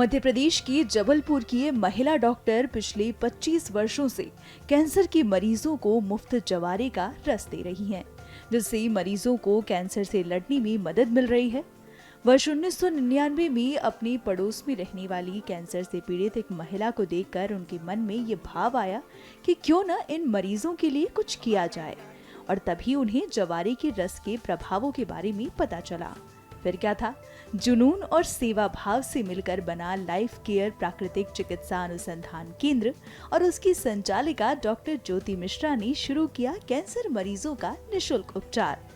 मध्य प्रदेश की जबलपुर की ये महिला डॉक्टर पिछले 25 वर्षों से कैंसर के मरीजों को मुफ्त जवारे का रस दे रही हैं, जिससे मरीजों को कैंसर से लड़ने में मदद मिल रही है। वर्ष 1999 में अपने पड़ोस में रहने वाली कैंसर से पीड़ित एक महिला को देखकर उनके मन में ये भाव आया कि क्यों न इन मरीजों के लिए कुछ किया जाए, और तभी उन्हें जवारे के रस के प्रभावों के बारे में पता चला। फिर क्या था, जुनून और सेवा भाव से मिलकर बना लाइफ केयर प्राकृतिक चिकित्सा अनुसंधान केंद्र और उसकी संचालिका डॉक्टर ज्योति मिश्रा ने शुरू किया कैंसर मरीजों का निशुल्क उपचार।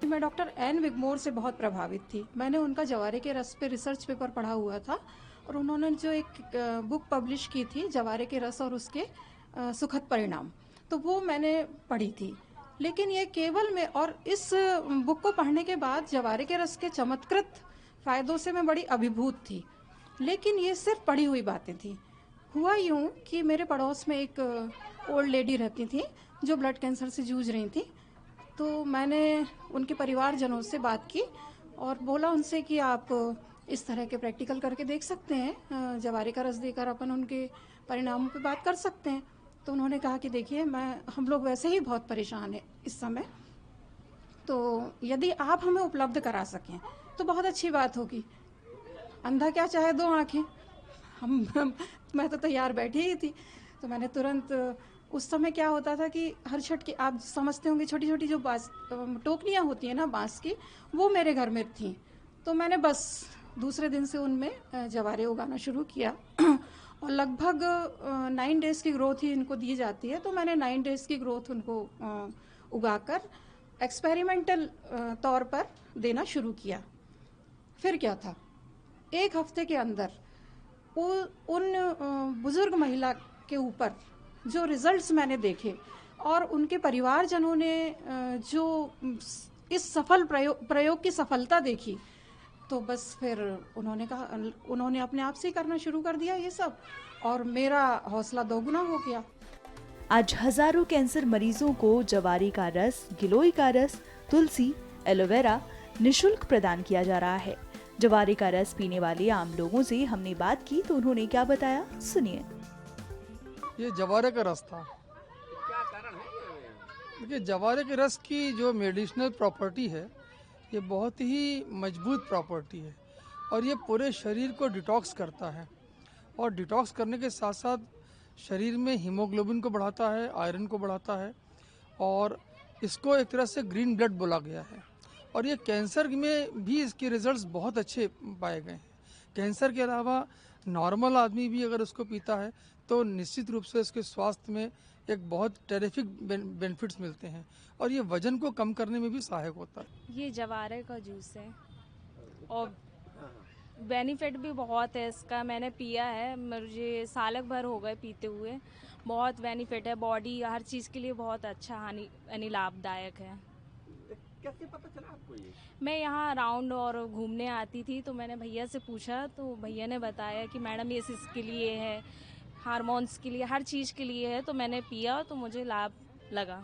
मैं डॉक्टर एन विगमोर से बहुत प्रभावित थी। मैंने उनका जवारे के रस पे रिसर्च पेपर पढ़ा हुआ था और उन्होंने जो एक बुक पब्लिश की थी जवारे के रस और उसके सुखद परिणाम, तो वो मैंने पढ़ी थी। लेकिन ये केवल मैं और इस बुक को पढ़ने के बाद जवारे के रस के चमत्कृत फायदों से मैं बड़ी अभिभूत थी, लेकिन ये सिर्फ पढ़ी हुई बातें थी। हुआ यूं कि मेरे पड़ोस में एक ओल्ड लेडी रहती थी जो ब्लड कैंसर से जूझ रही थी। तो मैंने उनके परिवारजनों से बात की और बोला उनसे कि आप इस तरह के प्रैक्टिकल करके देख सकते हैं, जवारे का रस देकर अपन उनके परिणामों पे बात कर सकते हैं। तो उन्होंने कहा कि देखिए हम लोग वैसे ही बहुत परेशान हैं इस समय, तो यदि आप हमें उपलब्ध करा सकें तो बहुत अच्छी बात होगी। अंधा क्या चाहे दो आंखें, मैं तो तैयार बैठी ही थी। तो मैंने तुरंत, उस समय क्या होता था कि हर छठ की, आप समझते होंगे, छोटी छोटी जो बांस टोकरियाँ होती हैं ना बांस की, वो मेरे घर में थी। तो मैंने बस दूसरे दिन से उनमें जवारे उगाना शुरू किया और लगभग 9 डेज़ की ग्रोथ ही इनको दी जाती है। तो मैंने 9 डेज़ की ग्रोथ उनको उगाकर एक्सपेरिमेंटल तौर पर देना शुरू किया। फिर क्या था, एक हफ्ते के अंदर उन बुजुर्ग महिला के ऊपर जो रिजल्ट्स मैंने देखे और उनके परिवारजनों ने जो इस सफल प्रयोग की सफलता देखी, तो बस फिर उन्होंने अपने आप से ही करना शुरू कर दिया ये सब, और मेरा हौसला दोगुना हो गया। आज हजारों कैंसर मरीजों को जवारे का रस, गिलोय का रस, तुलसी, एलोवेरा निशुल्क प्रदान किया जा रहा है। जवारे का रस पीने वाले आम लोगों से हमने बात की तो उन्होंने क्या बताया, सुनिए। ये जवारे का रस था। क्या कारण है? देखिए, जवारे के रस की जो मेडिसिनल प्रॉपर्टी है, ये बहुत ही मजबूत प्रॉपर्टी है और ये पूरे शरीर को डिटॉक्स करता है, और डिटॉक्स करने के साथ साथ शरीर में हीमोग्लोबिन को बढ़ाता है, आयरन को बढ़ाता है, और इसको एक तरह से ग्रीन ब्लड बोला गया है। और ये कैंसर में भी इसके रिजल्ट्स बहुत अच्छे पाए गए हैं। कैंसर के अलावा नॉर्मल आदमी भी अगर उसको पीता है तो निश्चित रूप से उसके स्वास्थ्य में एक बहुत टेरिफिक बेनिफिट्स मिलते हैं, और ये वजन को कम करने में भी सहायक होता है। ये जवारे का जूस है और बेनिफिट भी बहुत है इसका। मैंने पिया है, मुझे सालक भर हो गए पीते हुए। बहुत बेनिफिट है, बॉडी हर चीज़ के लिए बहुत अच्छा यानी लाभदायक है। कैसे पता चला आपको ये? मैं यहाँ राउंड और घूमने आती थी तो मैंने भैया से पूछा, तो भैया ने बताया कि मैडम ये इसके लिए है, हार्मोन्स के लिए, हर चीज़ के लिए है। तो मैंने पिया तो मुझे लाभ लगा।